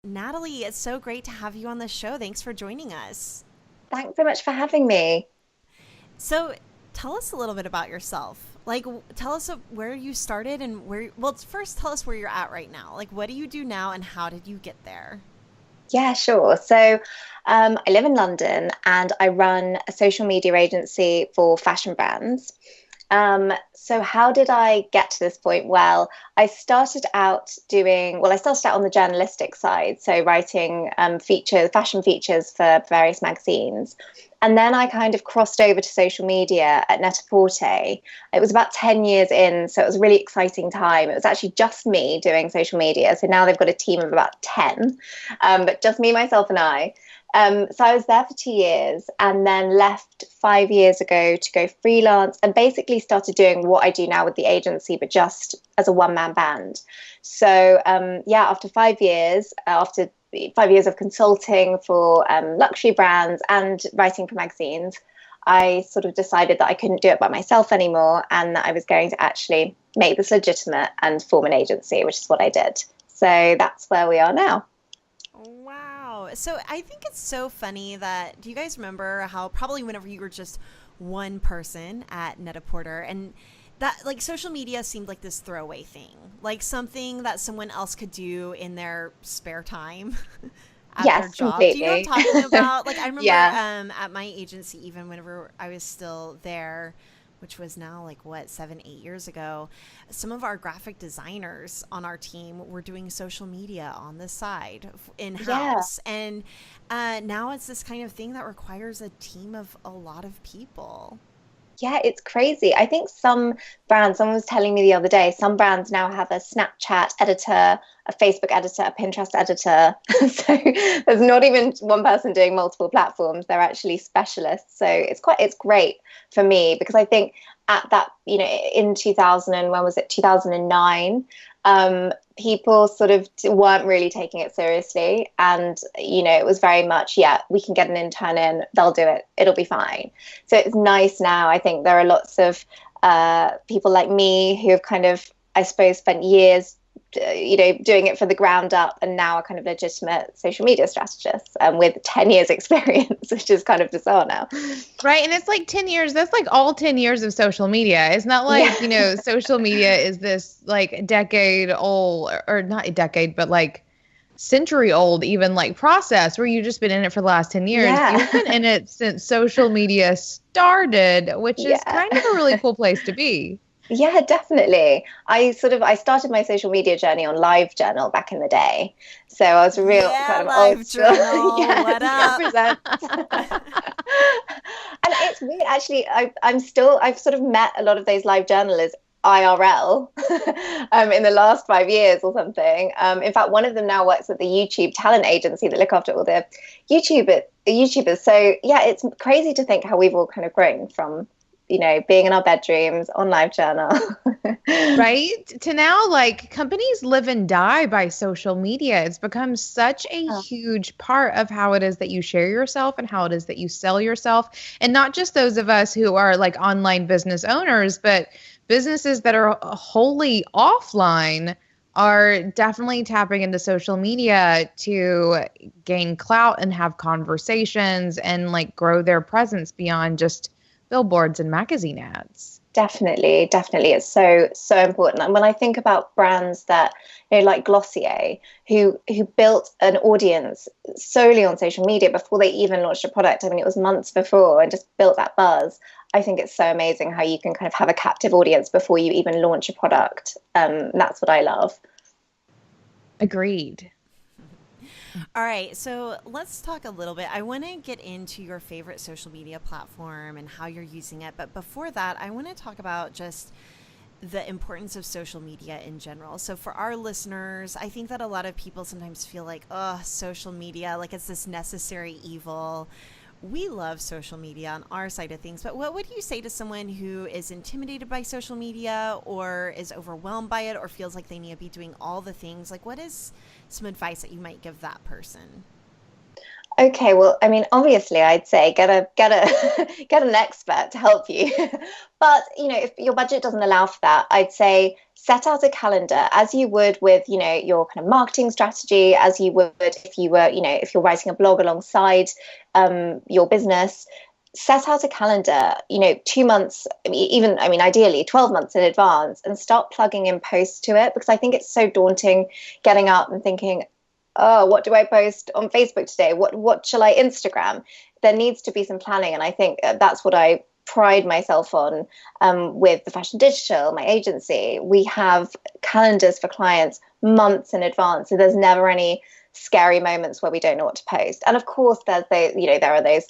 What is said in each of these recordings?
Natalie, it's so great to have you on the show. Thanks for joining us. Thanks so much for having me. So, tell us a little bit about yourself. Tell us where you started and well, first tell us where you're at right now. Like, what do you do now and how did you get there? Yeah, sure. So I live in London and I run a social media agency for fashion brands. So how did I get to this point? Well, I started out on the journalistic side, so writing fashion features for various magazines. And then I kind of crossed over to social media at net It was about 10 years in, so it was a really exciting time. It was actually just me doing social media. So now they've got a team of about 10, but just me, myself, and I. So I was there for 2 years and then left 5 years ago to go freelance and basically started doing what I do now with the agency, but just as a one-man band. So after 5 years, after 5 years of consulting for luxury brands and writing for magazines, I sort of decided that I couldn't do it by myself anymore and that I was going to actually make this legitimate and form an agency, which is what I did. So that's where we are now. Wow. So, I think it's so funny that do you guys remember how probably whenever you were just one person at net and that like social media seemed like this throwaway thing, like something that someone else could do in their spare time at their Yes, job. Do you know what completely. I'm talking about? Like I remember Yeah. at my agency, even whenever I was still there, which was now like what, 7, 8 years ago, some of our graphic designers on our team were doing social media on the side in Yeah. house. And now it's this kind of thing that requires a team of a lot of people. Yeah, it's crazy. I think some brands, someone was telling me the other day, some brands now have a Snapchat editor, a Facebook editor, a Pinterest editor. So there's not even one person doing multiple platforms. They're actually specialists. So it's great for me because I think at that, in 2000, and when was it, 2009, people sort of weren't really taking it seriously. And, it was very much, yeah, we can get an intern in, they'll do it, it'll be fine. So it's nice now. I think there are lots of people like me who have kind of, I suppose, spent years, doing it from the ground up, and now are kind of legitimate social media strategists with 10 years experience, which is kind of bizarre now. Right. And it's like 10 years. That's like all 10 years of social media. It's not Yeah. like, social media is this like decade old or not a decade, but like century old, even like process where you've just been in it for the last 10 years. You've Yeah. been in it since social media started, which is Yeah. kind of a really cool place to be. Yeah, definitely. I started my social media journey on LiveJournal back in the day. So I was a real Yeah, kind of old live school. journal. Yes, What up? represent. And it's weird, actually. I've sort of met a lot of those live journalists IRL in the last 5 years or something. In fact, one of them now works at the YouTube talent agency that look after all the YouTubers. So yeah, it's crazy to think how we've all kind of grown from, being in our bedrooms on live journal. Right? To now, like companies live and die by social media. It's become such a huge part of how it is that you share yourself and how it is that you sell yourself. And not just those of us who are like online business owners, but businesses that are wholly offline are definitely tapping into social media to gain clout and have conversations and like grow their presence beyond just billboards and magazine ads. Definitely, definitely. It's so, so important. And when I think about brands that, like Glossier, who built an audience solely on social media before they even launched a product. I mean, it was months before and just built that buzz. I think it's so amazing how you can kind of have a captive audience before you even launch a product. That's what I love. Agreed. All right, so let's talk a little bit. I want to get into your favorite social media platform and how you're using it. But before that, I want to talk about just the importance of social media in general. So, for our listeners, I think that a lot of people sometimes feel like, oh, social media, like it's this necessary evil. We love social media on our side of things, but what would you say to someone who is intimidated by social media or is overwhelmed by it or feels like they need to be doing all the things? Like, what is some advice that you might give that person? Okay, well, I mean, obviously, I'd say get an expert to help you. But, if your budget doesn't allow for that, I'd say set out a calendar as you would with, your kind of marketing strategy, as you would if you were, if you're writing a blog alongside your business. Set out a calendar, 2 months, even, I mean, ideally 12 months in advance, and start plugging in posts to it, because I think it's so daunting getting up and thinking, oh, what do I post on Facebook today? What shall I Instagram? There needs to be some planning, and I think that's what I pride myself on with the Fashion Digital, my agency. We have calendars for clients months in advance, so there's never any scary moments where we don't know what to post. And of course, there are those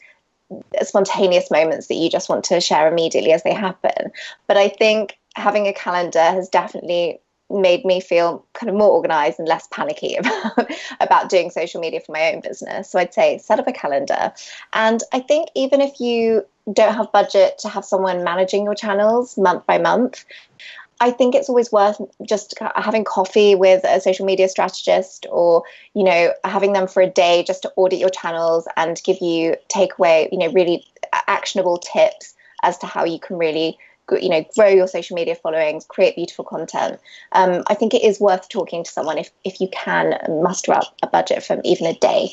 spontaneous moments that you just want to share immediately as they happen. But I think having a calendar has definitely made me feel kind of more organized and less panicky about doing social media for my own business. So I'd say set up a calendar. And I think even if you don't have budget to have someone managing your channels month by month, I think it's always worth just having coffee with a social media strategist, or, having them for a day just to audit your channels and take away, really actionable tips as to how you can really, grow your social media followings, create beautiful content. I think it is worth talking to someone if you can muster up a budget for even a day.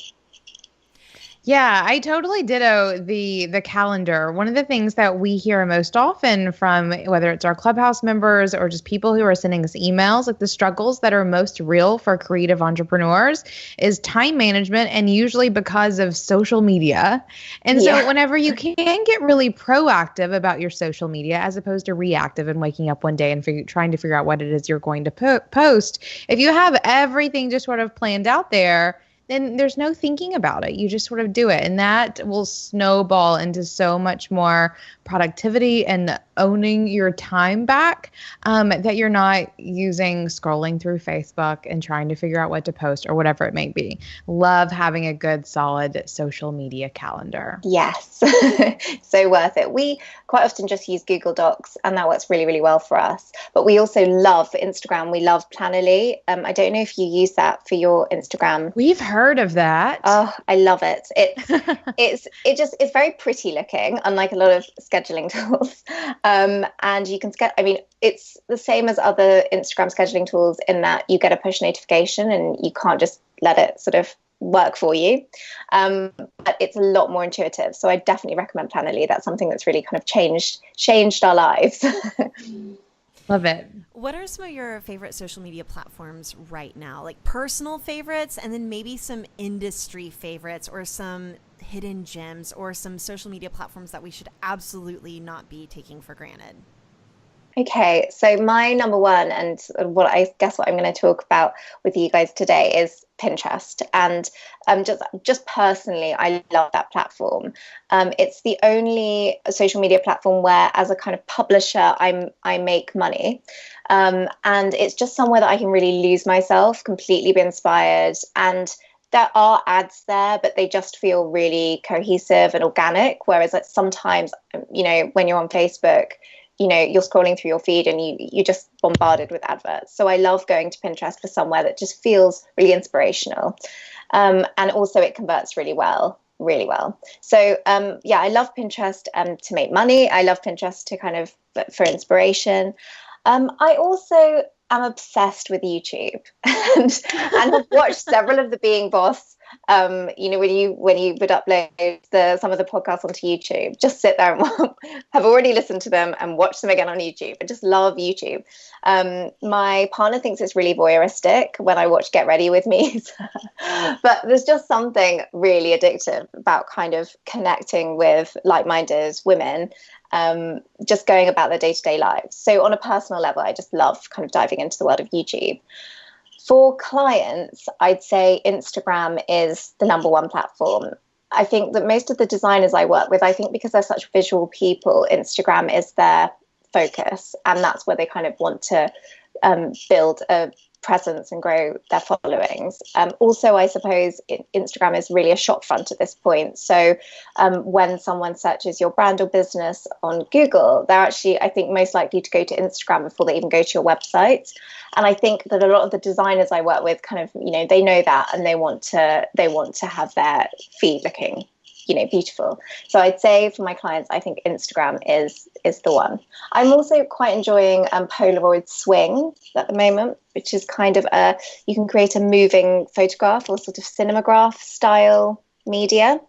Yeah, I totally ditto the calendar. One of the things that we hear most often from, whether it's our Clubhouse members or just people who are sending us emails, like the struggles that are most real for creative entrepreneurs is time management, and usually because of social media. And so whenever you can get really proactive about your social media as opposed to reactive and waking up one day and trying to figure out what it is you're going to post, if you have everything just sort of planned out there, then there's no thinking about it. You just sort of do it. And that will snowball into so much more productivity and owning your time back, that you're not using scrolling through Facebook and trying to figure out what to post or whatever it may be. Love having a good, solid social media calendar. Yes, so worth it. We quite often just use Google Docs, and that works really, really well for us. But we also love, for Instagram, we love Planoly. I don't know if you use that for your Instagram. We've heard of that. Oh, I love it. It's very pretty looking, unlike a lot of scheduling tools. And you can it's the same as other Instagram scheduling tools in that you get a push notification and you can't just let it sort of work for you. But it's a lot more intuitive. So I definitely recommend Planoly. That's something that's really kind of changed our lives. Love it. What are some of your favorite social media platforms right now? Like personal favorites, and then maybe some industry favorites, or some hidden gems, or some social media platforms that we should absolutely not be taking for granted. Okay, so my number one, and what I'm going to talk about with you guys today, is Pinterest. And just personally, I love that platform. It's the only social media platform where, as a kind of publisher, I make money. And it's just somewhere that I can really lose myself, completely be inspired. And there are ads there, but they just feel really cohesive and organic. Whereas sometimes, when you're on Facebook, you're scrolling through your feed and you're just bombarded with adverts. So I love going to Pinterest for somewhere that just feels really inspirational. And also it converts really well. So I love Pinterest to make money. I love Pinterest to kind of for inspiration. I also am obsessed with YouTube and have watched several of the Being Boss. When you would upload some of the podcasts onto YouTube, just sit there and have already listened to them and watch them again on YouTube. I just love YouTube. My partner thinks it's really voyeuristic when I watch Get Ready With Me, but there's just something really addictive about kind of connecting with like-minded women, just going about their day-to-day lives. So on a personal level, I just love kind of diving into the world of YouTube. For clients, I'd say Instagram is the number one platform. I think that most of the designers I work with, I think because they're such visual people, Instagram is their focus. And that's where they kind of want to build a presence and grow their followings. Also, I suppose Instagram is really a shop front at this point. So when someone searches your brand or business on Google, they're actually, I think, most likely to go to Instagram before they even go to your website. And I think that a lot of the designers I work with kind of, they know that, and they want to have their feed looking beautiful. So I'd say for my clients, I think Instagram is the one. I'm also quite enjoying Polaroid Swing at the moment, which is kind of you can create a moving photograph or sort of cinematograph style media.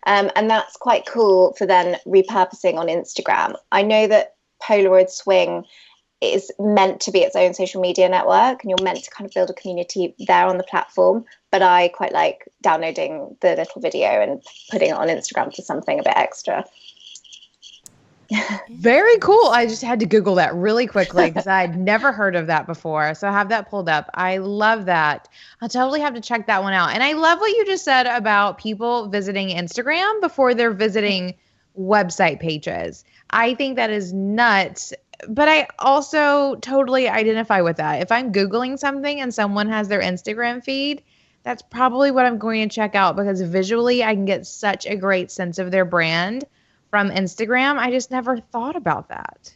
And that's quite cool for then repurposing on Instagram. I know that Polaroid Swing is meant to be its own social media network, and you're meant to kind of build a community there on the platform. But I quite like downloading the little video and putting it on Instagram for something a bit extra. Very cool. I just had to Google that really quickly because I'd never heard of that before. So I have that pulled up. I love that. I'll totally have to check that one out. And I love what you just said about people visiting Instagram before they're visiting website pages. I think that is nuts. But I also totally identify with that. If I'm Googling something and someone has their Instagram feed, that's probably what I'm going to check out, because visually I can get such a great sense of their brand from Instagram. I just never thought about that.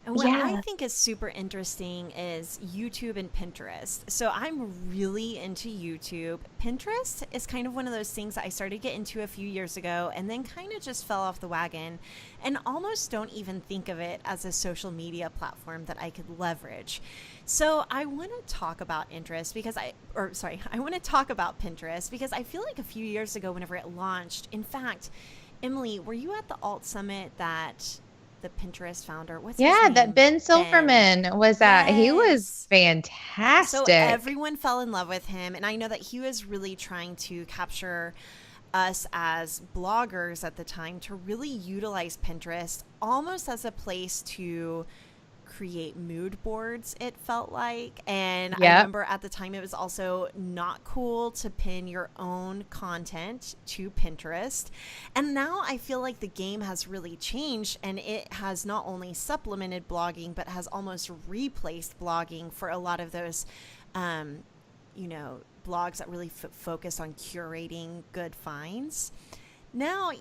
And what I think is super interesting is YouTube and Pinterest. So I'm really into YouTube. Pinterest is kind of one of those things that I started to get into a few years ago and then kind of just fell off the wagon and almost don't even think of it as a social media platform that I could leverage. So I want to talk about Pinterest because I want to talk about Pinterest because I feel like a few years ago whenever it launched, in fact, Emily, were you at the Alt Summit that the Pinterest founder, what's his name? That Ben Silverman was at. Yes. He was fantastic. So everyone fell in love with him. And I know that he was really trying to capture us as bloggers at the time to really utilize Pinterest almost as a place to create mood boards, it felt like. And I remember at the time it was also not cool to pin your own content to Pinterest. And now I feel like the game has really changed, and it has not only supplemented blogging but has almost replaced blogging for a lot of those blogs that really focus on curating good finds.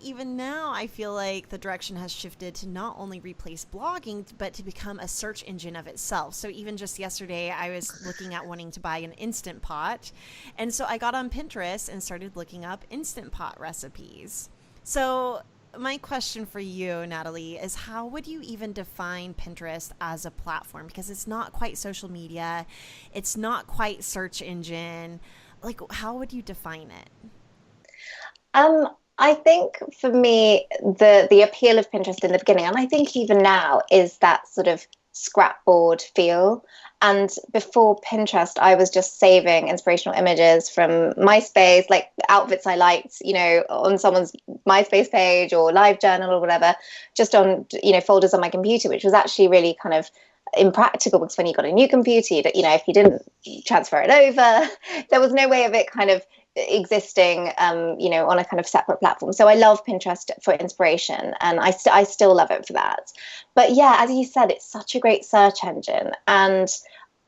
Even now, I feel like the direction has shifted to not only replace blogging, but to become a search engine of itself. So even just yesterday, I was looking at wanting to buy an Instant Pot. And so I got on Pinterest and started looking up Instant Pot recipes. So my question for you, Natalie, is how would you even define Pinterest as a platform? Because it's not quite social media. It's not quite search engine. Like, how would you define it? I think for me, the appeal of Pinterest in the beginning, and I think even now, is that sort of scrapboard feel. And before Pinterest, I was just saving inspirational images from MySpace, like outfits I liked, on someone's MySpace page or LiveJournal or whatever, just on, folders on my computer, which was actually really kind of impractical, because when you got a new computer, if you didn't transfer it over, there was no way of it kind of existing on a kind of separate platform. So I love Pinterest for inspiration, and I still love it for that. But yeah, as you said, it's such a great search engine. And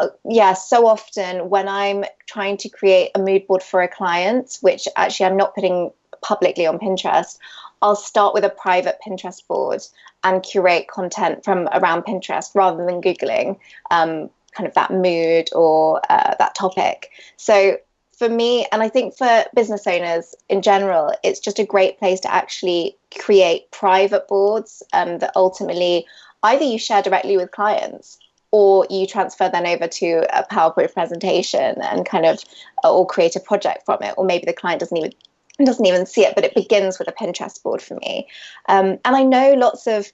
so often when I'm trying to create a mood board for a client, which actually I'm not putting publicly on Pinterest, I'll start with a private Pinterest board and curate content from around Pinterest rather than Googling kind of that mood or that topic. So for me, and I think for business owners in general, it's just a great place to actually create private boards that ultimately either you share directly with clients or you transfer then over to a PowerPoint presentation and kind of or create a project from it, or maybe the client doesn't even see it, but it begins with a Pinterest board for me. And I know lots of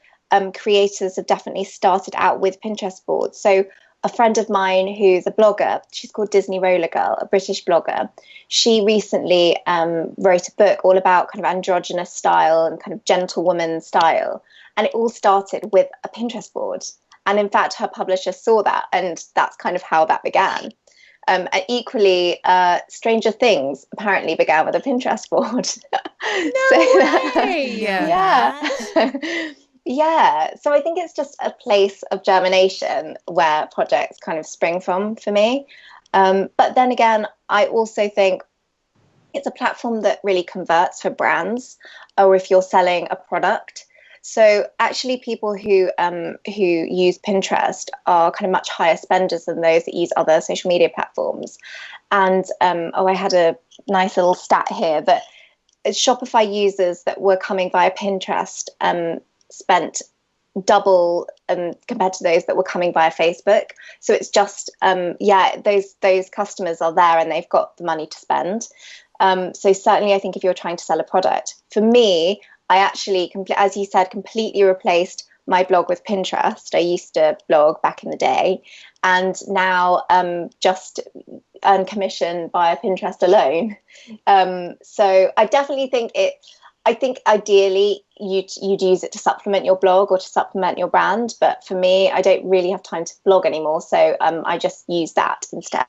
creators have definitely started out with Pinterest boards. So a friend of mine who's a blogger, she's called Disney Roller Girl, a British blogger. She recently wrote a book all about kind of androgynous style and kind of gentlewoman style. And it all started with a Pinterest board. And in fact, her publisher saw that, and that's kind of how that began. And equally, Stranger Things apparently began with a Pinterest board. Way! Yeah. Yeah, so I think it's just a place of germination where projects kind of spring from for me. But then again, I also think it's a platform that really converts for brands, or if you're selling a product. So actually, people who use Pinterest are kind of much higher spenders than those that use other social media platforms. And I had a nice little stat here that Shopify users that were coming via Pinterest spent double compared to those that were coming via Facebook. So it's just those customers are there and they've got the money to spend. So certainly, I think if you're trying to sell a product, for me, I actually, as you said, completely replaced my blog with Pinterest. I used to blog back in the day, and now just earn commission via Pinterest alone. So I definitely think I think ideally you'd use it to supplement your blog or to supplement your brand. But for me, I don't really have time to blog anymore. So I just use that instead.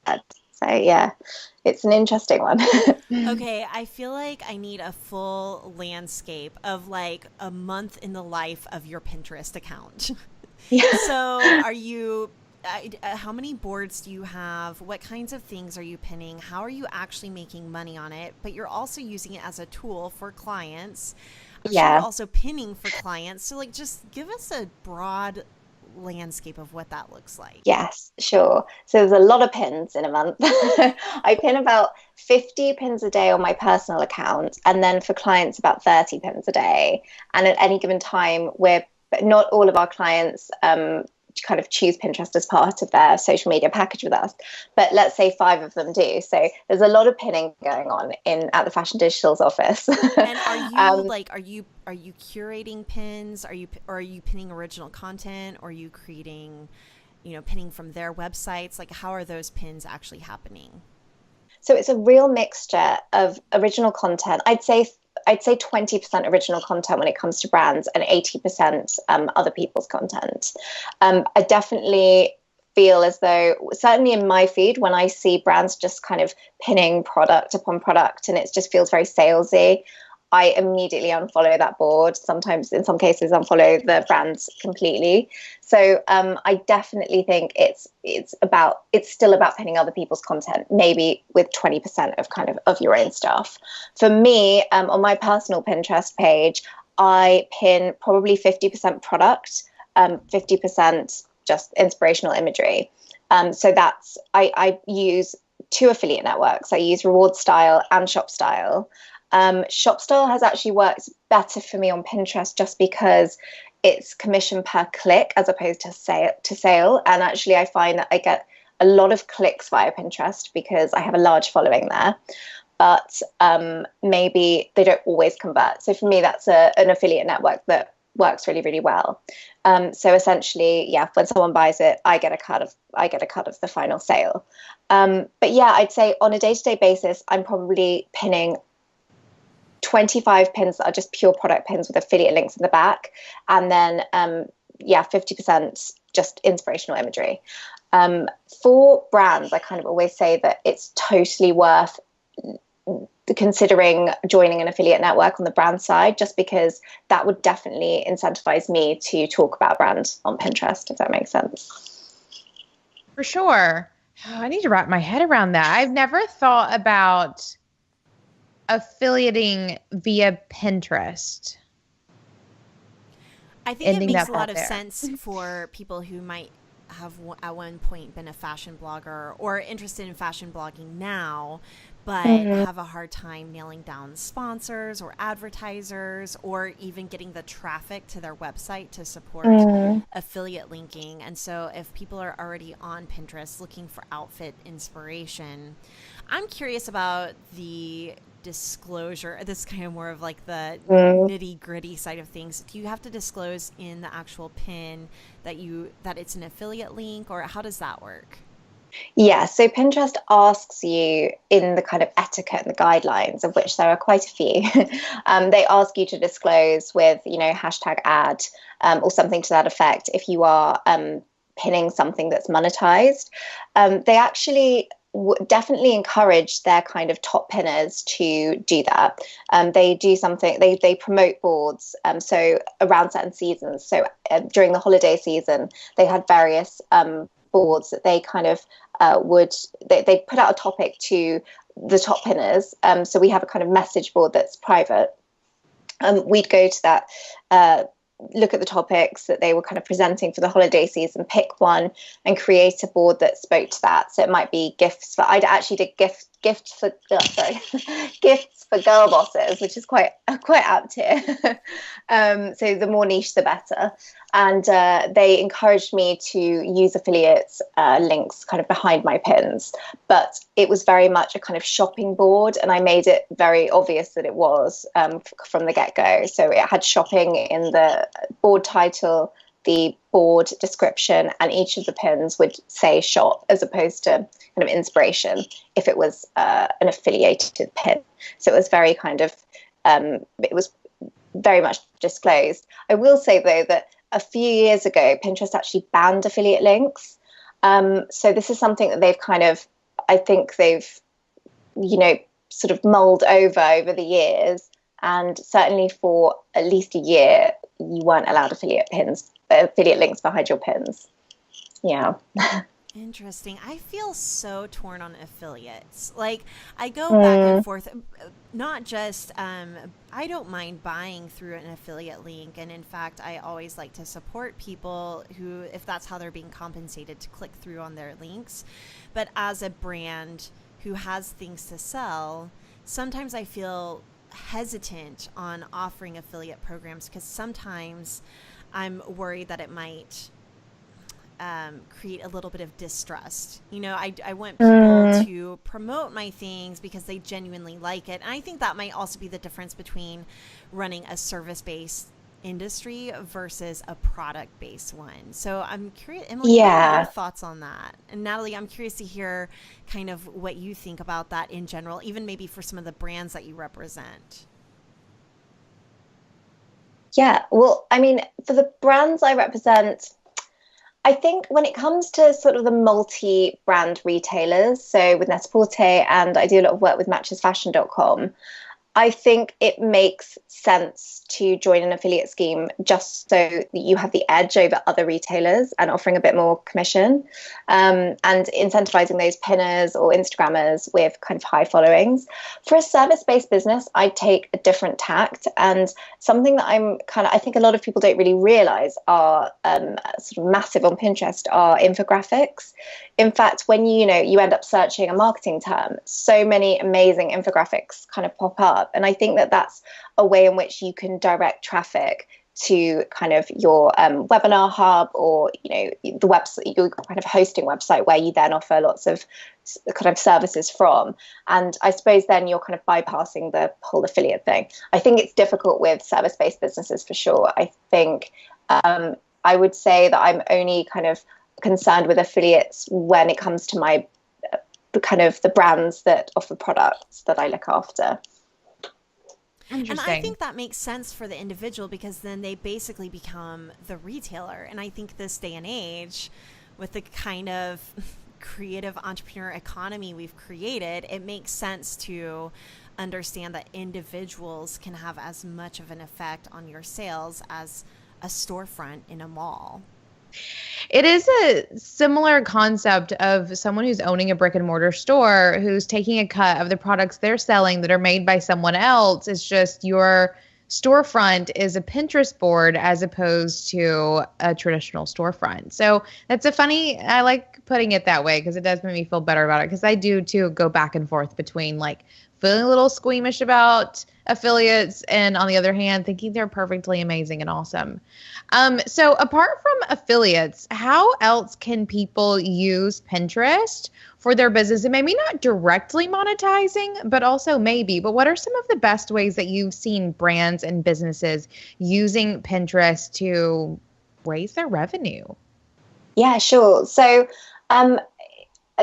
So yeah, it's an interesting one. Okay, I feel like I need a full landscape of like a month in the life of your Pinterest account. Yeah. So are you how many boards do you have? What kinds of things are you pinning? How are you actually making money on it? But you're also using it as a tool for clients. I'm sure you're also pinning for clients. So like just give us a broad landscape of what that looks like. Yes, sure. So there's a lot of pins in a month. I pin about 50 pins a day on my personal account, and then for clients about 30 pins a day. And at any given time, not all of our clients kind of choose Pinterest as part of their social media package with us, but let's say 5 of them do. So there's a lot of pinning going on at the Fashion Digital's office. And are you curating pins? Are you pinning original content? Or are you creating, pinning from their websites? Like, how are those pins actually happening? So it's a real mixture of original content. I'd say 20% original content when it comes to brands, and 80% other people's content. I definitely feel as though, certainly in my feed, when I see brands just kind of pinning product upon product and it just feels very salesy, I immediately unfollow that board. Sometimes, in some cases, unfollow the brands completely. So I definitely think it's still about pinning other people's content, maybe with 20% of your own stuff. For me, on my personal Pinterest page, I pin probably 50% product, 50% just inspirational imagery. So that's I use 2 affiliate networks. I use Reward Style and Shop Style. Shop Style has actually worked better for me on Pinterest just because it's commission per click as opposed to sale. And actually, I find that I get a lot of clicks via Pinterest because I have a large following there. But maybe they don't always convert. So for me, that's an affiliate network that works really, really well. So essentially, yeah, when someone buys it, I get a cut of the final sale. But yeah, I'd say on a day-to-day basis, I'm probably pinning 25 pins that are just pure product pins with affiliate links in the back, and then 50% just inspirational imagery. For brands, I kind of always say that it's totally worth considering joining an affiliate network on the brand side, just because that would definitely incentivize me to talk about brands on Pinterest, if that makes sense. For sure. Oh, I need to wrap my head around that. I've never thought about affiliating via Pinterest. I think it makes a lot of sense for people who might have at one point been a fashion blogger or interested in fashion blogging now, but have a hard time nailing down sponsors or advertisers or even getting the traffic to their website to support affiliate linking. And so if people are already on Pinterest looking for outfit inspiration, I'm curious about the disclosure. This is kind of more of like the nitty gritty side of things. Do you have to disclose in the actual pin that it's an affiliate link, or how does that work? Yeah, so Pinterest asks you in the kind of etiquette and the guidelines, of which there are quite a few, they ask you to disclose with, hashtag ad or something to that effect if you are pinning something that's monetized. They actually definitely encourage their kind of top pinners to do that. They do something, they promote boards. So around certain seasons, so during the holiday season, they had various boards that they kind of they'd put out a topic to the top pinners. So we have a kind of message board that's private. We'd go to that, look at the topics that they were kind of presenting for the holiday season, pick one and create a board that spoke to that. So it might be I'd actually did gifts for girl bosses, which is quite apt here. So the more niche, the better. And they encouraged me to use affiliates links kind of behind my pins. But it was very much a kind of shopping board, and I made it very obvious that it was from the get-go. So it had shopping in the board title, the board description, and each of the pins would say shop as opposed to kind of inspiration if it was an affiliated pin. So it was very kind of, it was very much disclosed. I will say, though, that a few years ago, Pinterest actually banned affiliate links. So this is something that they've kind of, I think they've, sort of mulled over the years. And certainly for at least a year, you weren't allowed affiliate links behind your pins. Yeah. Interesting. I feel so torn on affiliates. Like, I go back and forth, not just, I don't mind buying through an affiliate link. And in fact, I always like to support people who, if that's how they're being compensated, to click through on their links. But as a brand who has things to sell, sometimes I feel hesitant on offering affiliate programs because sometimes I'm worried that it might create a little bit of distrust. I want people to promote my things because they genuinely like it. And I think that might also be the difference between running a service-based industry versus a product-based one. So I'm curious, Emily, what are your thoughts on that? And Natalie, I'm curious to hear kind of what you think about that in general, even maybe for some of the brands that you represent. Yeah, well, I mean, for the brands I represent, I think when it comes to sort of the multi-brand retailers, so with Net-a-Porter, and I do a lot of work with matchesfashion.com, I think it makes sense to join an affiliate scheme just so that you have the edge over other retailers and offering a bit more commission, and incentivizing those pinners or Instagrammers with kind of high followings. For a service-based business, I take a different tact, and something that I think a lot of people don't really realize are sort of massive on Pinterest are infographics. In fact, when you end up searching a marketing term, so many amazing infographics kind of pop up. And I think that that's a way in which you can direct traffic to kind of your webinar hub or, the website, your kind of hosting website where you then offer lots of kind of services from. And I suppose then you're kind of bypassing the whole affiliate thing. I think it's difficult with service-based businesses for sure. I think I would say that I'm only kind of concerned with affiliates when it comes to my the brands that offer products that I look after. And I think that makes sense for the individual because then they basically become the retailer. And I think this day and age, with the kind of creative entrepreneur economy we've created, it makes sense to understand that individuals can have as much of an effect on your sales as a storefront in a mall. It is a similar concept of someone who's owning a brick and mortar store who's taking a cut of the products they're selling that are made by someone else. It's just your storefront is a Pinterest board as opposed to a traditional storefront. So I like putting it that way because it does make me feel better about it, because I do too go back and forth between like feeling a little squeamish about affiliates and on the other hand thinking they're perfectly amazing and awesome. So apart from affiliates, how else can people use Pinterest for their business? And maybe not directly monetizing, but also maybe. But what are some of the best ways that you've seen brands and businesses using Pinterest to raise their revenue? Yeah, sure. So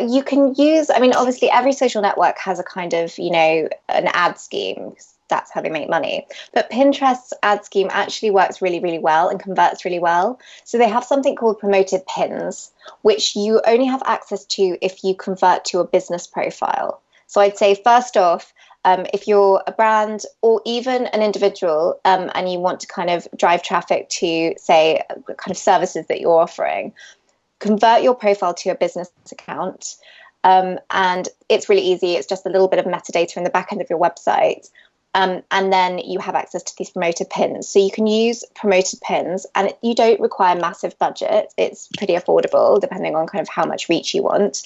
you can use, obviously every social network has a kind of, an ad scheme. That's how they make money. But Pinterest's ad scheme actually works really, really well and converts really well. So they have something called promoted pins, which you only have access to if you convert to a business profile. So I'd say first off, if you're a brand or even an individual and you want to kind of drive traffic to, say, kind of services that you're offering, convert your profile to your business account. And it's really easy. It's just a little bit of metadata in the back end of your website. And then you have access to these promoted pins. So you can use promoted pins, and you don't require massive budget. It's pretty affordable depending on kind of how much reach you want.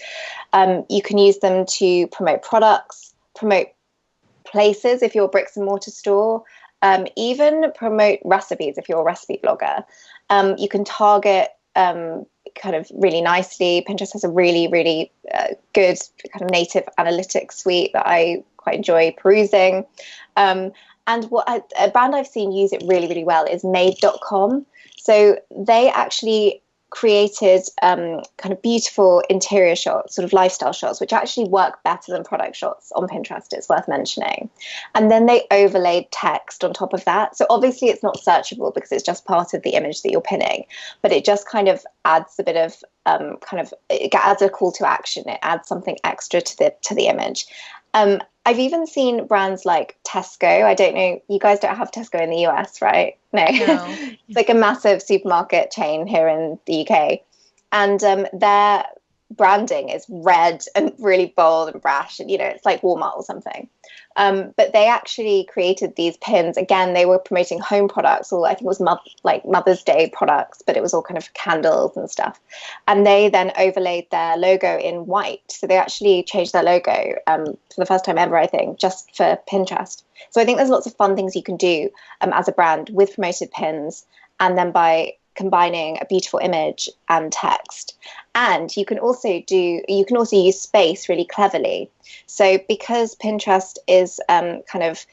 You can use them to promote products, promote places if you're a bricks and mortar store, even promote recipes if you're a recipe blogger. You can target kind of really nicely. Pinterest has a really, really good kind of native analytics suite that I quite enjoy perusing. And a brand I've seen use it really, really well is made.com. So they actually created kind of beautiful interior shots, sort of lifestyle shots, which actually work better than product shots on Pinterest, it's worth mentioning. And then they overlaid text on top of that. So obviously it's not searchable because it's just part of the image that you're pinning, but it just kind of adds a bit of it adds a call to action. It adds something extra to the image. I've even seen brands like Tesco. I don't know, you guys don't have Tesco in the US, right? No. It's like a massive supermarket chain here in the UK. And their branding is red and really bold and brash. And, it's like Walmart or something. But they actually created these pins. Again, they were promoting home products, or I think it was Mother's Day products, but it was all kind of candles and stuff. And they then overlaid their logo in white. So they actually changed their logo for the first time ever, I think, just for Pinterest. So I think there's lots of fun things you can do as a brand with promoted pins, and then by combining a beautiful image and text. And you can also use space really cleverly. So because Pinterest is kind of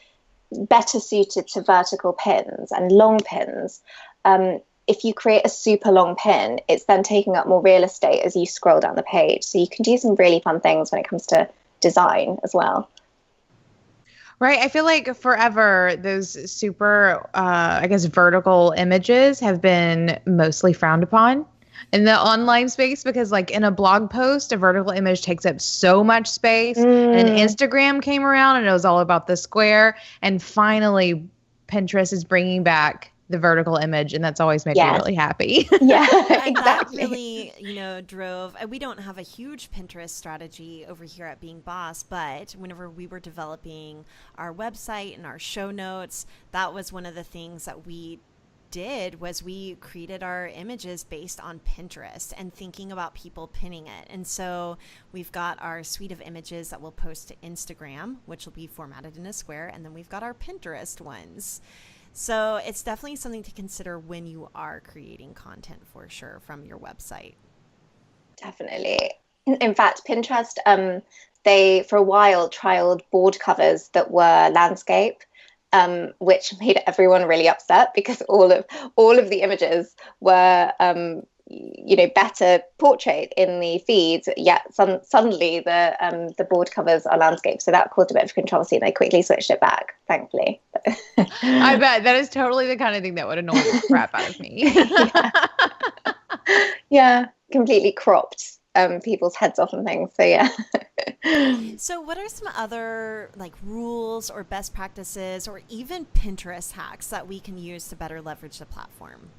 better suited to vertical pins and long pins, if you create a super long pin, it's then taking up more real estate as you scroll down the page. So you can do some really fun things when it comes to design as well. Right. I feel like forever those super, vertical images have been mostly frowned upon in the online space, because like in a blog post, a vertical image takes up so much space. And Instagram came around and it was all about the square. And finally, Pinterest is bringing back the vertical image, and that's always made me really happy. Yeah, And that exactly. really, drove. We don't have a huge Pinterest strategy over here at Being Boss, but whenever we were developing our website and our show notes, that was one of the things that we did, was we created our images based on Pinterest and thinking about people pinning it. And so we've got our suite of images that we'll post to Instagram, which will be formatted in a square, and then we've got our Pinterest ones. So it's definitely something to consider when you are creating content, for sure, from your website. Definitely. In fact, Pinterest, they for a while trialed board covers that were landscape, which made everyone really upset because all of the images were better portrait in the feeds, yet suddenly the board covers are landscape. So that caused a bit of controversy, and they quickly switched it back, thankfully. I bet that is totally the kind of thing that would annoy the crap out of me. Yeah, completely cropped people's heads off and things. So yeah. So what are some other rules or best practices or even Pinterest hacks that we can use to better leverage the platform?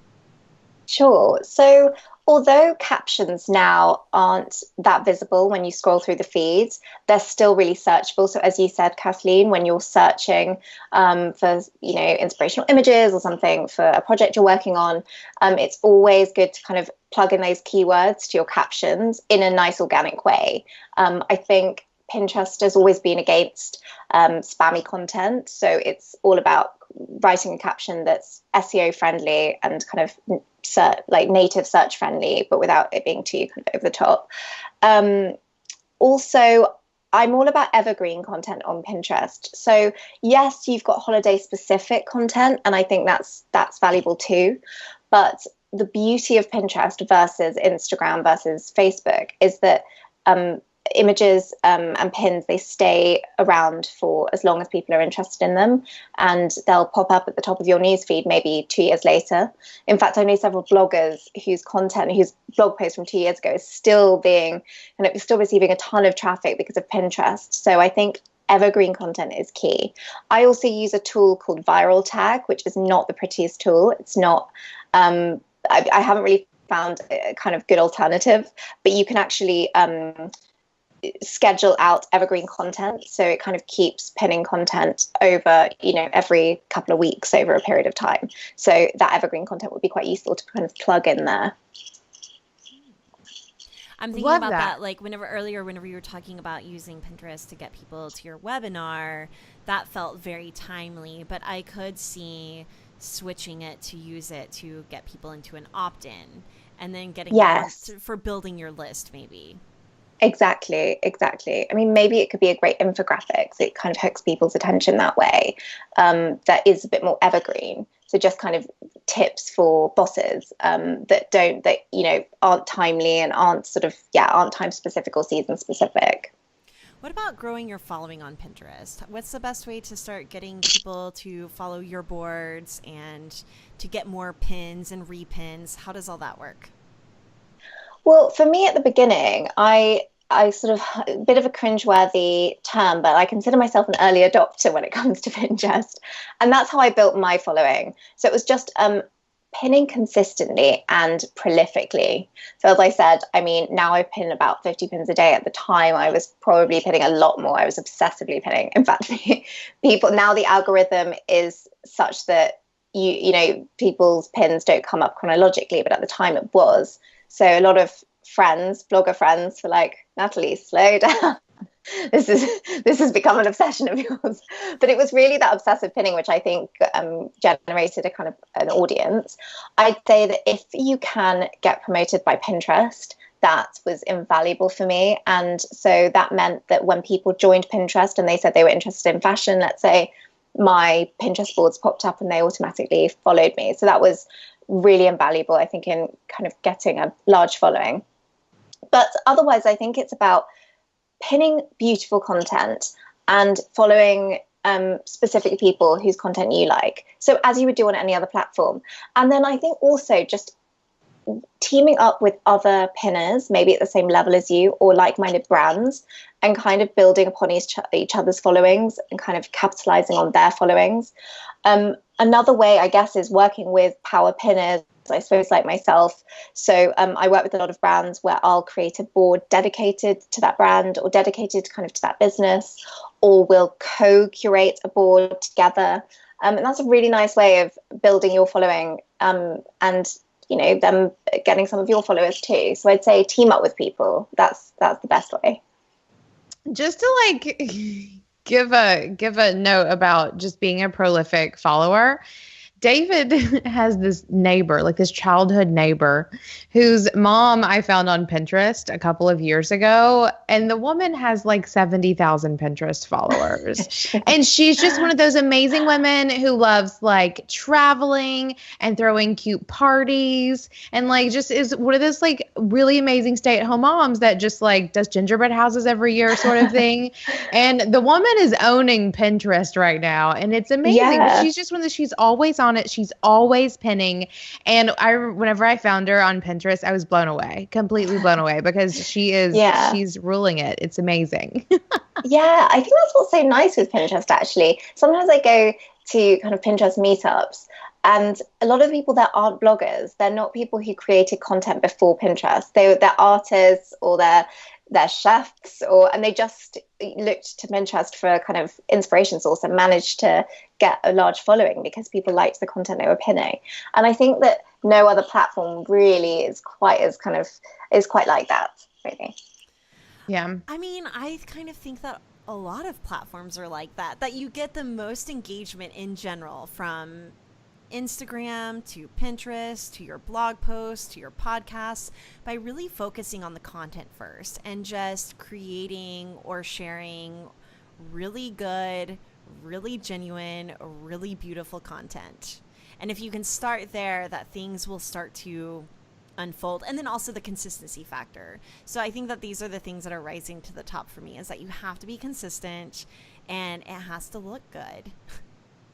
Sure. So although captions now aren't that visible when you scroll through the feeds, they're still really searchable. So as you said, Kathleen, when you're searching for, inspirational images or something for a project you're working on, it's always good to kind of plug in those keywords to your captions in a nice organic way. I think Pinterest has always been against spammy content. So it's all about writing a caption that's SEO friendly and kind of native search friendly, but without it being too kind of over the top. Also, I'm all about evergreen content on Pinterest. So yes, you've got holiday specific content, and I think that's valuable too. But the beauty of Pinterest versus Instagram versus Facebook is that images and pins, they stay around for as long as people are interested in them, and they'll pop up at the top of your newsfeed maybe 2 years later. In fact, I know several bloggers whose blog post from 2 years ago is still receiving a ton of traffic because of Pinterest. So I think evergreen content is key. I also use a tool called Viral Tag, which is not the prettiest tool. It's not I haven't really found a kind of good alternative, but you can actually schedule out evergreen content, so it kind of keeps pinning content over, every couple of weeks over a period of time. So that evergreen content would be quite useful to kind of plug in there. I'm thinking about that, like whenever you were talking about using Pinterest to get people to your webinar, that felt very timely, but I could see switching it to use it to get people into an opt-in and then getting for building your list, maybe. Exactly. I mean, maybe it could be a great infographic, so it kind of hooks people's attention that way. That is a bit more evergreen. So just kind of tips for bosses that aren't timely and aren't aren't time specific or season specific. What about growing your following on Pinterest? What's the best way to start getting people to follow your boards and to get more pins and repins? How does all that work? Well, for me at the beginning, I sort of, a bit of a cringeworthy term, but I consider myself an early adopter when it comes to Pinterest. And that's how I built my following. So it was just pinning consistently and prolifically. So as I said, I mean, now I pin about 50 pins a day. At the time, I was probably pinning a lot more. I was obsessively pinning. In fact, now the algorithm is such that people's pins don't come up chronologically, but at the time it was. So a lot of blogger friends were like, Natalie, slow down. This has become an obsession of yours. But it was really that obsessive pinning which I think generated a kind of an audience. I'd say that if you can get promoted by Pinterest, that was invaluable for me. And so that meant that when people joined Pinterest and they said they were interested in fashion, let's say, my Pinterest boards popped up and they automatically followed me. So that was really invaluable, I think, in kind of getting a large following. But otherwise, I think it's about pinning beautiful content and following specific people whose content you like. So as you would do on any other platform. And then I think also just teaming up with other pinners, maybe at the same level as you or like-minded brands, and kind of building upon each other's followings and kind of capitalizing on their followings. Another way, I guess, is working with power pinners, I suppose, like myself. So I work with a lot of brands where I'll create a board dedicated to that brand or dedicated kind of to that business, or we'll co-curate a board together. And that's a really nice way of building your following and, them getting some of your followers too. So I'd say team up with people. That's the best way. Just to give a note about just being a prolific follower. David has this neighbor, like this childhood neighbor, whose mom I found on Pinterest a couple of years ago. And the woman has like 70,000 Pinterest followers. And she's just one of those amazing women who loves like traveling and throwing cute parties and like just is one of those like really amazing stay-at-home moms that just like does gingerbread houses every year sort of thing. And the woman is owning Pinterest right now. And it's amazing. Yeah. But she's just one of those, she's always on it. She's always pinning. And whenever I found her on Pinterest, I was blown away, completely blown away, because she's ruling it. It's amazing. Yeah, I think that's what's so nice with Pinterest, actually. Sometimes I go to kind of Pinterest meetups, and a lot of people that aren't bloggers, they're not people who created content before Pinterest. They're artists or they're chefs, and they just looked to Pinterest for a kind of inspiration source and managed to get a large following because people liked the content they were pinning. And I think that no other platform really is quite like that, really. Yeah. I mean, I kind of think that a lot of platforms are like that you get the most engagement in general, from Instagram to Pinterest to your blog posts to your podcasts, by really focusing on the content first and just creating or sharing really good, really genuine, really beautiful content. And if you can start there, that things will start to unfold. And then also the consistency factor. So I think that these are the things that are rising to the top for me, is that you have to be consistent and it has to look good.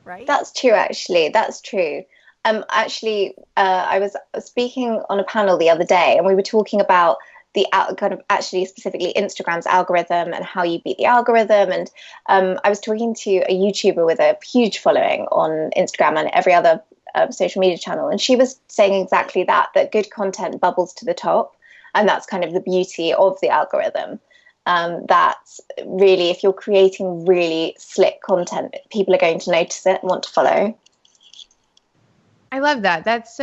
Right? That's true, actually. That's true. I was speaking on a panel the other day, and we were talking about the kind of actually specifically Instagram's algorithm and how you beat the algorithm. And I was talking to a YouTuber with a huge following on Instagram and every other social media channel, and she was saying exactly that good content bubbles to the top, and that's kind of the beauty of the algorithm. That really, if you're creating really slick content, people are going to notice it and want to follow. I love that. That's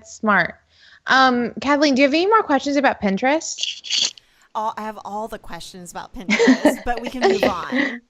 smart. Kathleen, do you have any more questions about Pinterest? I have all the questions about Pinterest, but we can move on.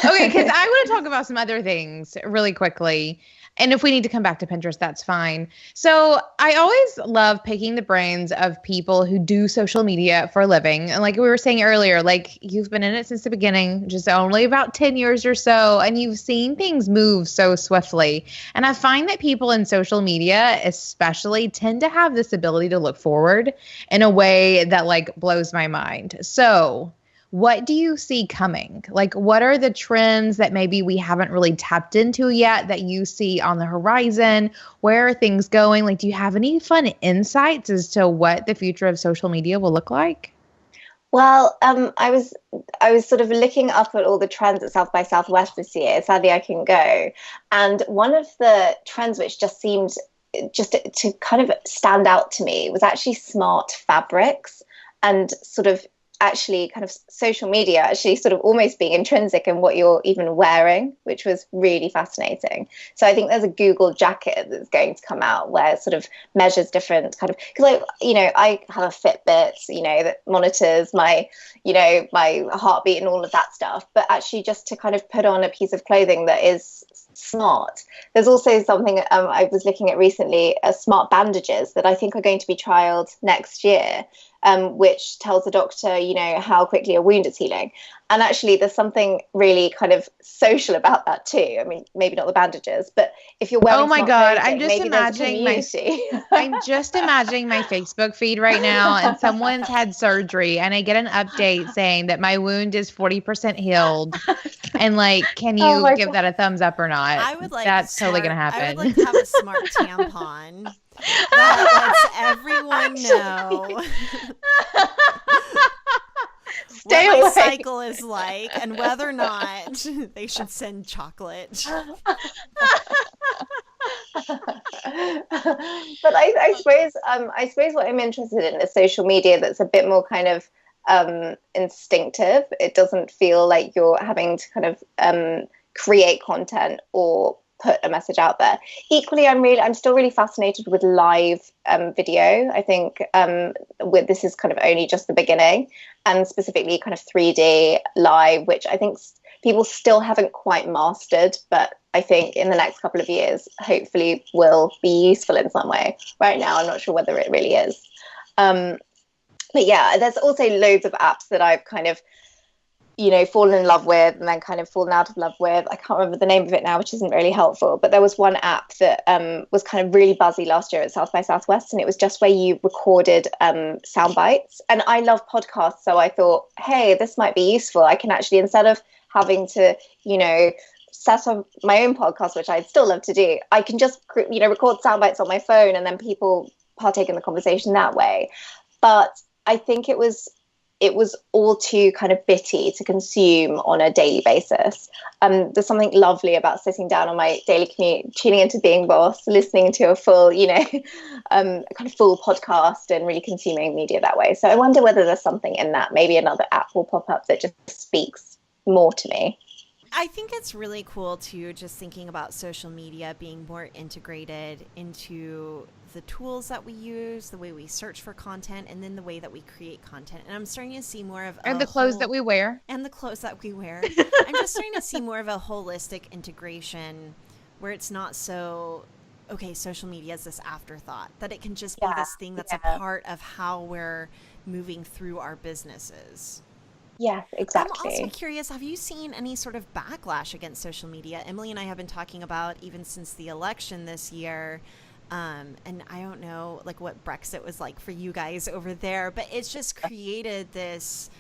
Okay, because I want to talk about some other things really quickly. And if we need to come back to Pinterest, that's fine. So I always love picking the brains of people who do social media for a living. And like we were saying earlier, like you've been in it since the beginning, just only about 10 years or so, and you've seen things move so swiftly. And I find that people in social media especially tend to have this ability to look forward in a way that like blows my mind. So what do you see coming? Like, what are the trends that maybe we haven't really tapped into yet that you see on the horizon? Where are things going? Like, do you have any fun insights as to what the future of social media will look like? Well, I was sort of looking up at all the trends at South by Southwest this year. Sadly, I couldn't go. And one of the trends which just seemed just to kind of stand out to me was actually smart fabrics, and sort of actually kind of social media actually sort of almost being intrinsic in what you're even wearing, which was really fascinating. So I think there's a Google jacket that's going to come out where it sort of measures different kind of, because I have a Fitbit, that monitors my heartbeat and all of that stuff, but actually just to kind of put on a piece of clothing that is smart. There's also something I was looking at recently, smart bandages that I think are going to be trialed next year, which tells the doctor, how quickly a wound is healing. And actually, there's something really kind of social about that too. I mean, maybe not the bandages, but if you're wearing, oh my God, clothing, I'm just imagining my Facebook feed right now, and someone's had surgery, and I get an update saying that my wound is 40% healed, and like, can you give that a thumbs up or not? I would like that's totally gonna happen. I would like to have a smart tampon that lets everyone know Stay what away. my cycle is like and whether or not they should send chocolate. But I suppose what I'm interested in is social media that's a bit more kind of instinctive. It doesn't feel like you're having to kind of create content or put a message out there. Equally, I'm still really fascinated with live video. I think this is kind of only just the beginning, and specifically kind of 3D live, which I think people still haven't quite mastered, but I think in the next couple of years, hopefully will be useful in some way. Right now, I'm not sure whether it really is. But yeah, there's also loads of apps that I've kind of fallen in love with and then kind of fallen out of love with. I can't remember the name of it now, which isn't really helpful. But there was one app that was kind of really buzzy last year at South by Southwest, and it was just where you recorded sound bites. And I love podcasts, so I thought, hey, this might be useful. I can actually, instead of having to, set up my own podcast, which I'd still love to do, I can just, record sound bites on my phone, and then people partake in the conversation that way. But I think it was all too kind of bitty to consume on a daily basis. There's something lovely about sitting down on my daily commute, tuning into Being Boss, listening to a full, kind of full podcast and really consuming media that way. So I wonder whether there's something in that. Maybe another app will pop up that just speaks more to me. I think it's really cool too, just thinking about social media being more integrated into the tools that we use, the way we search for content, and then the way that we create content. And I'm starting to see more of the clothes that we wear. And the clothes that we wear. I'm just starting to see more of a holistic integration where it's not so, okay, social media is this afterthought, that it can just be this thing that's a part of how we're moving through our businesses. Yes, exactly. I'm also curious, have you seen any sort of backlash against social media? Emily and I have been talking about even since the election this year, and I don't know like what Brexit was like for you guys over there, but it's just created this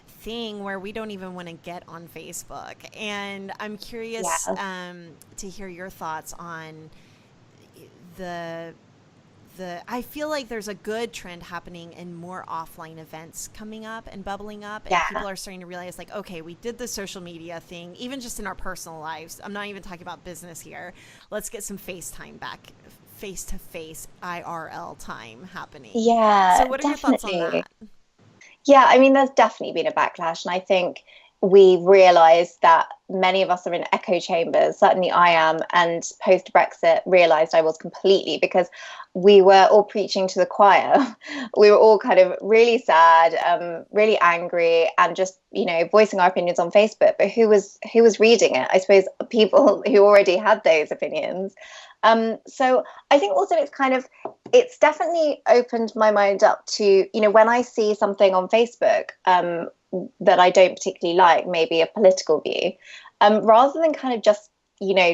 thing where we don't even want to get on Facebook. And I'm curious to hear your thoughts on the I feel like there's a good trend happening in more offline events coming up and bubbling up, and Yeah. people are starting to realize, like, okay, we did the social media thing, even just in our personal lives. I'm not even talking about business here. Let's get some FaceTime back, face to face IRL time happening. Yeah, So what are your thoughts on definitely. that? Yeah, I mean, there's definitely been a backlash. And I think we realised that many of us are in echo chambers. Certainly I am. And post Brexit, realised I was completely, because we were all preaching to the choir. We were all kind of really sad, really angry, and just, voicing our opinions on Facebook. But who was reading it? I suppose people who already had those opinions. So I think also it's definitely opened my mind up to, when I see something on Facebook that I don't particularly like, maybe a political view, rather than kind of just,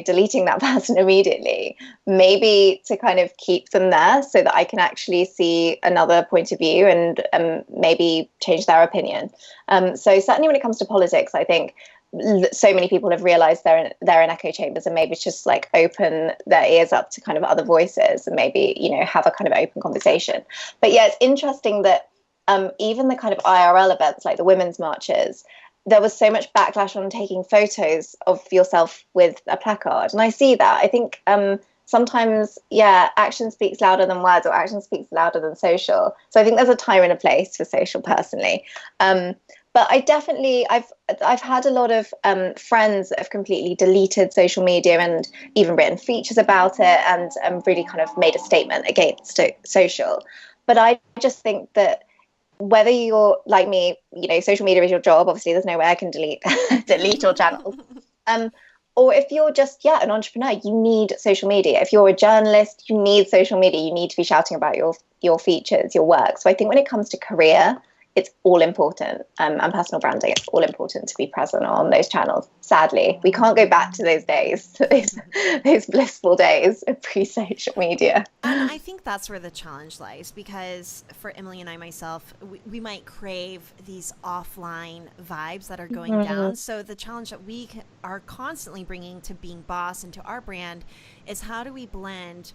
deleting that person immediately, maybe to kind of keep them there so that I can actually see another point of view and maybe change their opinion. So certainly when it comes to politics, I think so many people have realized they're in echo chambers, and maybe it's just like open their ears up to kind of other voices and maybe, have a kind of open conversation. But yeah, it's interesting that even the kind of IRL events like the women's marches, there was so much backlash on taking photos of yourself with a placard. And I see that. I think sometimes, yeah, action speaks louder than words, or action speaks louder than social. So I think there's a time and a place for social, personally. But I've had a lot of friends that have completely deleted social media and even written features about it, and really kind of made a statement against social. But I just think that whether you're like me, social media is your job. Obviously, there's no way I can delete your channels. Or if you're just, an entrepreneur, you need social media. If you're a journalist, you need social media. You need to be shouting about your features, your work. So I think when it comes to career, it's all important, and personal branding, it's all important to be present on those channels. Sadly, we can't go back to those days, those blissful days of pre-social media. And I think that's where the challenge lies, because for Emily and I, myself, we might crave these offline vibes that are going down. So the challenge that we are constantly bringing to Being Boss and to our brand is, how do we blend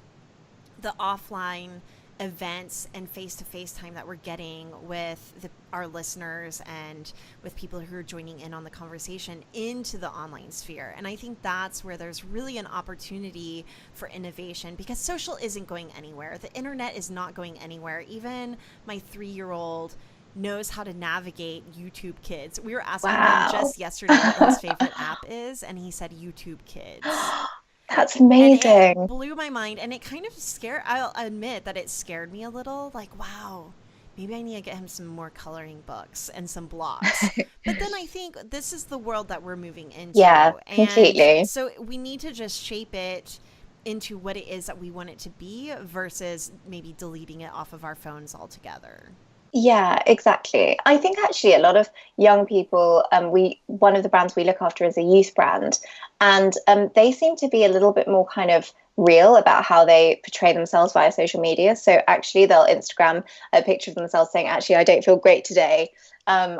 the offline events and face-to-face time that we're getting with our listeners and with people who are joining in on the conversation into the online sphere. And I think that's where there's really an opportunity for innovation, because social isn't going anywhere. The internet is not going anywhere. Even my 3-year-old knows how to navigate YouTube Kids. We were asking him just yesterday what his favorite app is, and he said YouTube Kids. That's amazing. And it blew my mind, and it kind of I'll admit that it scared me a little. Like, wow, maybe I need to get him some more coloring books and some blocks. But then I think this is the world that we're moving into. Yeah, and completely. So we need to just shape it into what it is that we want it to be, versus maybe deleting it off of our phones altogether. Yeah, exactly. I think actually a lot of young people, one of the brands we look after is a youth brand, and they seem to be a little bit more kind of real about how they portray themselves via social media. So actually they'll Instagram a picture of themselves saying, actually, I don't feel great today. I'm,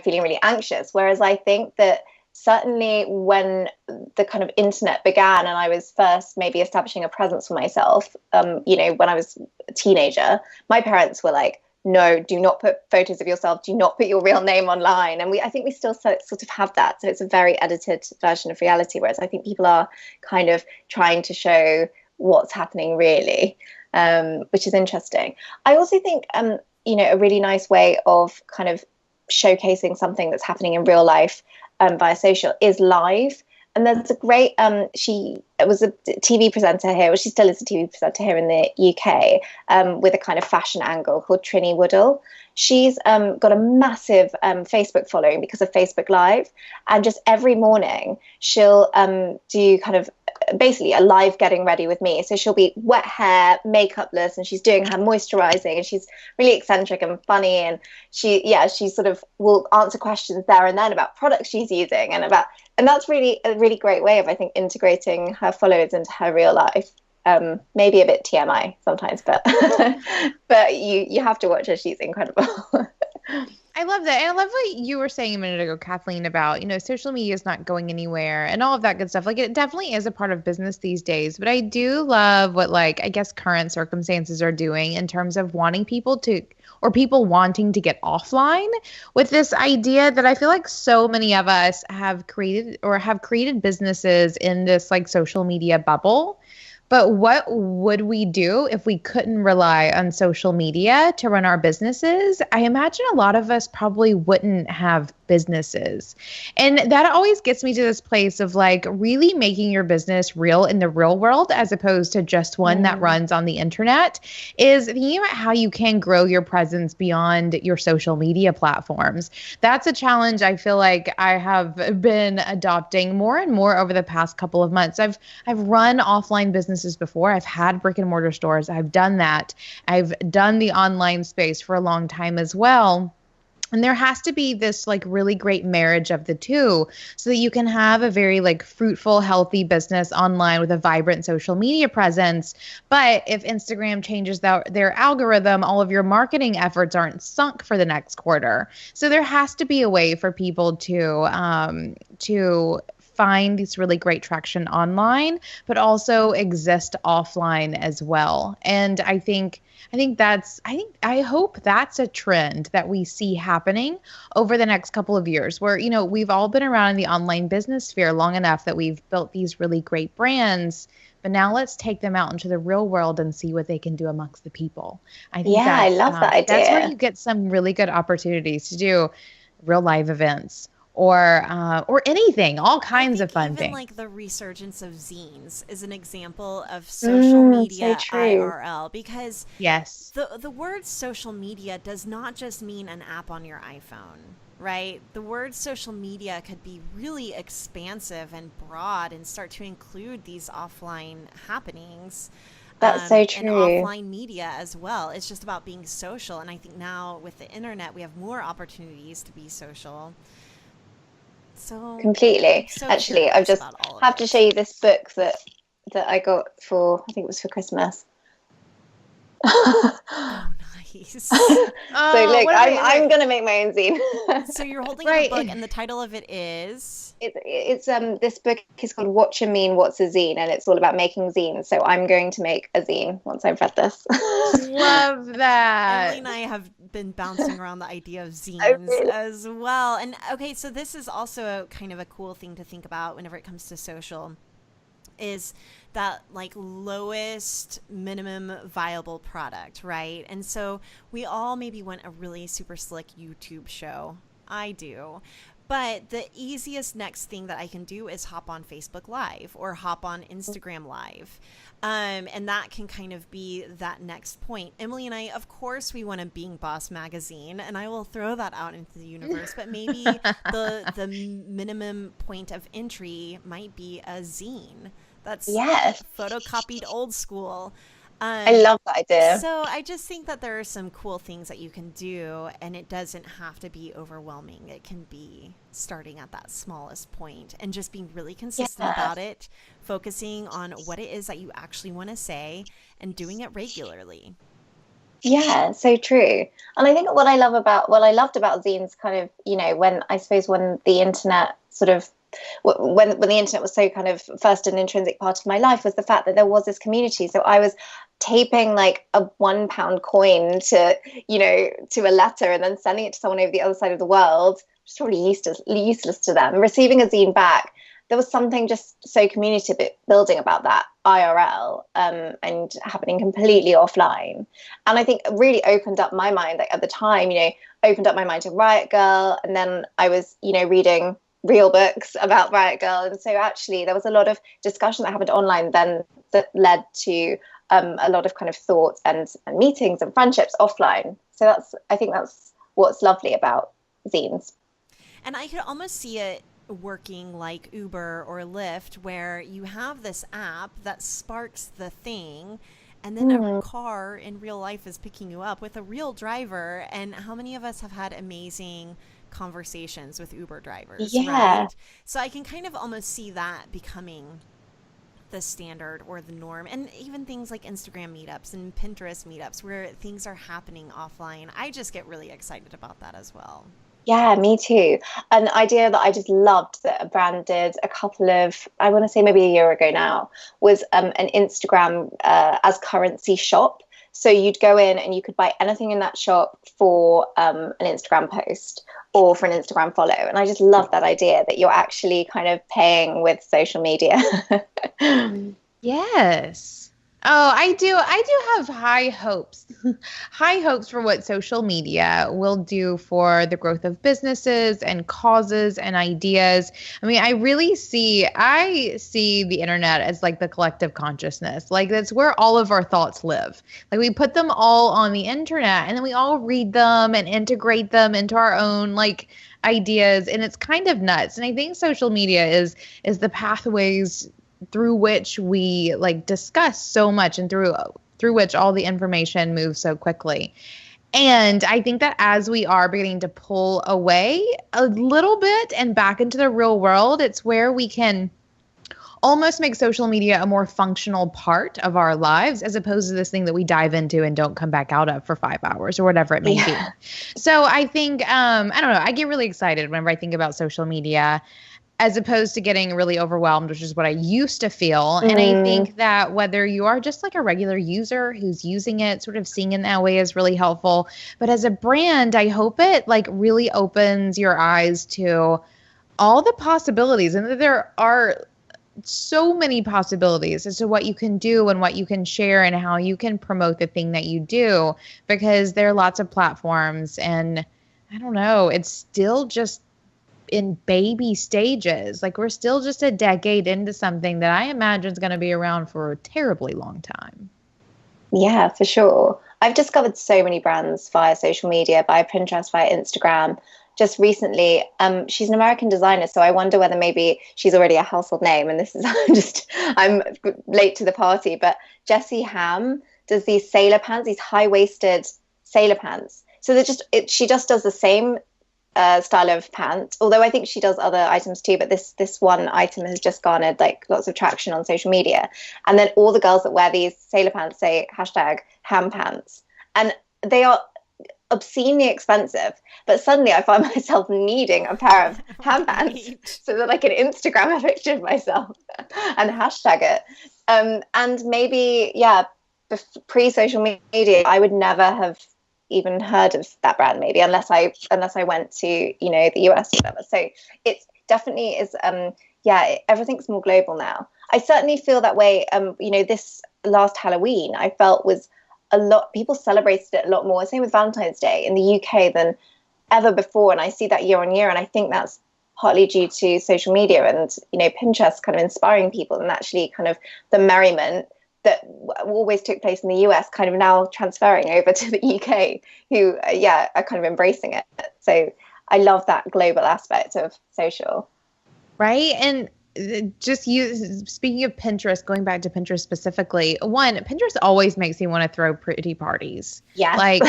feeling really anxious. Whereas I think that certainly when the kind of internet began and I was first maybe establishing a presence for myself, when I was a teenager, my parents were like, no, do not put photos of yourself. Do not put your real name online. And I think we still sort of have that. So it's a very edited version of reality, whereas I think people are kind of trying to show what's happening really, which is interesting. I also think, a really nice way of kind of showcasing something that's happening in real life via social is live. And there's a great, she was a TV presenter here, well, she still is a TV presenter here in the UK, with a kind of fashion angle, called Trinny Woodall. She's got a massive Facebook following because of Facebook Live. And just every morning she'll do kind of basically a live getting ready with me. So she'll be wet hair, makeupless, and she's doing her moisturizing, and she's really eccentric and funny. And she sort of will answer questions there and then about products she's using, and that's really a really great way of, I think, integrating her followers into her real life. Maybe a bit TMI sometimes, but but you have to watch her. She's incredible. I love that. And I love what you were saying a minute ago, Kathleen, about, social media is not going anywhere and all of that good stuff. Like, it definitely is a part of business these days. But I do love what, like, I guess current circumstances are doing in terms of wanting people to, or people wanting to get offline with this idea that I feel like so many of us have created businesses in this like social media bubble. But what would we do if we couldn't rely on social media to run our businesses? I imagine a lot of us probably wouldn't have businesses. And that always gets me to this place of like really making your business real in the real world as opposed to just one that runs on the internet, is thinking about how you can grow your presence beyond your social media platforms. That's a challenge I feel like I have been adopting more and more over the past couple of months. I've run offline businesses before. I've had brick and mortar stores. I've done that. I've done the online space for a long time as well. And there has to be this like really great marriage of the two so that you can have a very like fruitful, healthy business online with a vibrant social media presence. But if Instagram changes their algorithm, all of your marketing efforts aren't sunk for the next quarter. So there has to be a way for people to find these really great traction online, but also exist offline as well. And I hope that's a trend that we see happening over the next couple of years where, we've all been around in the online business sphere long enough that we've built these really great brands, but now let's take them out into the real world and see what they can do amongst the people. I think I love that idea. That's where you get some really good opportunities to do real live events or anything, all kinds of fun even things. like the resurgence of zines is an example of social media so true. IRL, because Yes. the word social media does not just mean an app on your iPhone, right? The word social media could be really expansive and broad and start to include these offline happenings. That's so true. And offline media as well. It's just about being social. And I think now with the internet, we have more opportunities to be social. So Completely. so Actually, I just have to show you. you this book that I got for, I think it was for Christmas. Oh, nice. So look, I'm gonna make my own zine. So you're holding up a book, and the title of it is? It's this book is called Watch and Mean What's a Zine, and it's all about making zines. So I'm going to make a zine once I've read this. Love that. Emily and I have been bouncing around the idea of zines as well. And okay, so this is also kind of a cool thing to think about whenever it comes to social, is that like lowest minimum viable product, right? And so we all maybe want a really super slick YouTube show. I do. But the easiest next thing that I can do is hop on Facebook Live or hop on Instagram Live. And that can kind of be that next point. Emily and I, of course, we want a Being Boss magazine, and I will throw that out into the universe. But maybe the minimum point of entry might be a zine. That's photocopied old school. I love that idea. So I just think that there are some cool things that you can do, and it doesn't have to be overwhelming. It can be starting at that smallest point and just being really consistent about it, focusing on what it is that you actually want to say and doing it regularly. Yeah, so true. And I think what I loved about zines kind of, when the internet sort of when the internet was so kind of first an intrinsic part of my life, was the fact that there was this community. So I was taping like a £1 coin to a letter and then sending it to someone over the other side of the world, which is probably useless to them. Receiving a zine back, there was something just so community building about that IRL and happening completely offline. And I think it really opened up my mind, like at the time, opened up my mind to Riot Girl. And then I was, reading real books about Riot Girl. And so actually there was a lot of discussion that happened online then that led to a lot of kind of thoughts and meetings and friendships offline. So I think that's what's lovely about zines. And I could almost see it working like Uber or Lyft, where you have this app that sparks the thing, and then a car in real life is picking you up with a real driver. And how many of us have had amazing conversations with Uber drivers? Right? So I can kind of almost see that becoming the standard or the norm, and even things like Instagram meetups and Pinterest meetups where things are happening offline. I just get really excited about that as well. Yeah, me too. An idea that I just loved that a brand did a couple of, I want to say maybe a year ago now, was an Instagram as currency shop. So you'd go in and you could buy anything in that shop for an Instagram post or for an Instagram follow. And I just love that idea that you're actually kind of paying with social media. Yes. Oh, I do have high hopes. High hopes for what social media will do for the growth of businesses and causes and ideas. I mean, I see the internet as like the collective consciousness. Like that's where all of our thoughts live. Like we put them all on the internet and then we all read them and integrate them into our own like ideas, and it's kind of nuts. And I think social media is the pathways through which we like discuss so much and through which all the information moves so quickly. And I think that as we are beginning to pull away a little bit and back into the real world, it's where we can almost make social media a more functional part of our lives as opposed to this thing that we dive into and don't come back out of for 5 hours or whatever it may be. So I think, I don't know, I get really excited whenever I think about social media, as opposed to getting really overwhelmed, which is what I used to feel. And I think that whether you are just like a regular user who's using it, sort of seeing in that way is really helpful. But as a brand, I hope it like really opens your eyes to all the possibilities, and that there are so many possibilities as to what you can do and what you can share and how you can promote the thing that you do, because there are lots of platforms, and I don't know, it's still just in baby stages. Like we're still just a decade into something that I imagine is going to be around for a terribly long time. Yeah, for sure. I've discovered so many brands via social media, via Pinterest, via Instagram. Just recently, she's an American designer, so I wonder whether maybe she's already a household name. And this is I'm late to the party, but Jessie Ham does these sailor pants, these high-waisted sailor pants. So she just does the same style of pants, although I think she does other items too, but this one item has just garnered like lots of traction on social media. And then all the girls that wear these sailor pants say #ham pants, and they are obscenely expensive, but suddenly I find myself needing a pair of ham pants so that I can Instagram a picture of myself and hashtag it. And maybe pre-social media I would never have even heard of that brand, maybe unless I went to the US or whatever. So it definitely is everything's more global now. I certainly feel that way. This last Halloween I felt was a lot, people celebrated it a lot more, same with Valentine's Day in the UK than ever before, and I see that year on year, and I think that's partly due to social media and Pinterest kind of inspiring people, and actually kind of the merriment that always took place in the US kind of now transferring over to the UK, who are kind of embracing it. So I love that global aspect of social. Right. And speaking of Pinterest, going back to Pinterest specifically, Pinterest always makes me want to throw pretty parties. Yeah. Like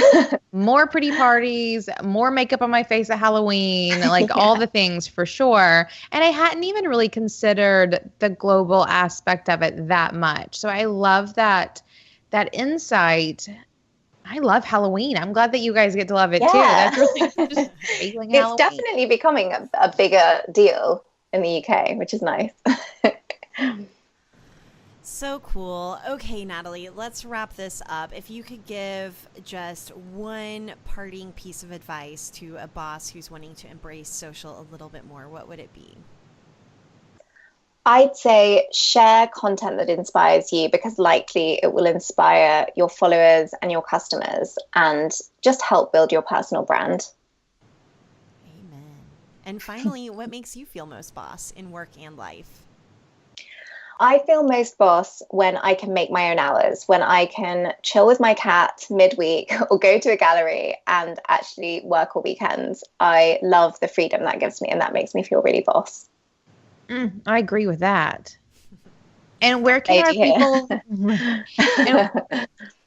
more pretty parties, more makeup on my face at Halloween, like all the things for sure. And I hadn't even really considered the global aspect of it that much. So I love that insight. I love Halloween. I'm glad that you guys get to love it too. That's really just feeling Halloween. It's definitely becoming a bigger deal in the UK, which is nice. So cool. Okay, Natalie, let's wrap this up. If you could give just one parting piece of advice to a boss who's wanting to embrace social a little bit more, what would it be? I'd say share content that inspires you, because likely it will inspire your followers and your customers and just help build your personal brand. And finally, what makes you feel most boss in work and life? I feel most boss when I can make my own hours, when I can chill with my cat midweek or go to a gallery and actually work all weekends. I love the freedom that gives me, and that makes me feel really boss. I agree with that. And where can our people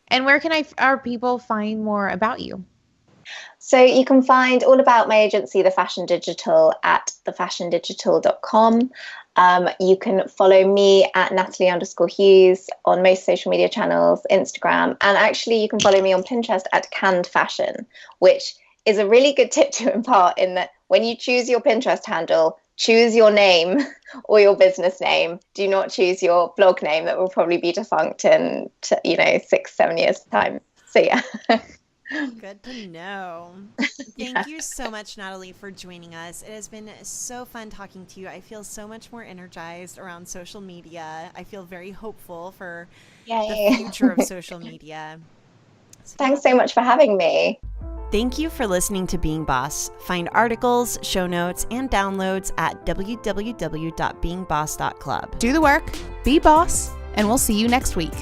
and where can our people find more about you? So you can find all about my agency, The Fashion Digital, at thefashiondigital.com. You can follow me at Natalie_Hughes on most social media channels, Instagram, and actually you can follow me on Pinterest at Canned Fashion, which is a really good tip to impart, in that when you choose your Pinterest handle, choose your name or your business name. Do not choose your blog name that will probably be defunct in 6-7 years time. So yeah. Good to know. Thank you so much, Natalie, for joining us. It has been so fun talking to you. I feel so much more energized around social media. I feel very hopeful for the future of social media. Thanks so much for having me. Thank you for listening to Being Boss. Find articles, show notes, and downloads at www.beingboss.club. Do the work, be boss, and we'll see you next week.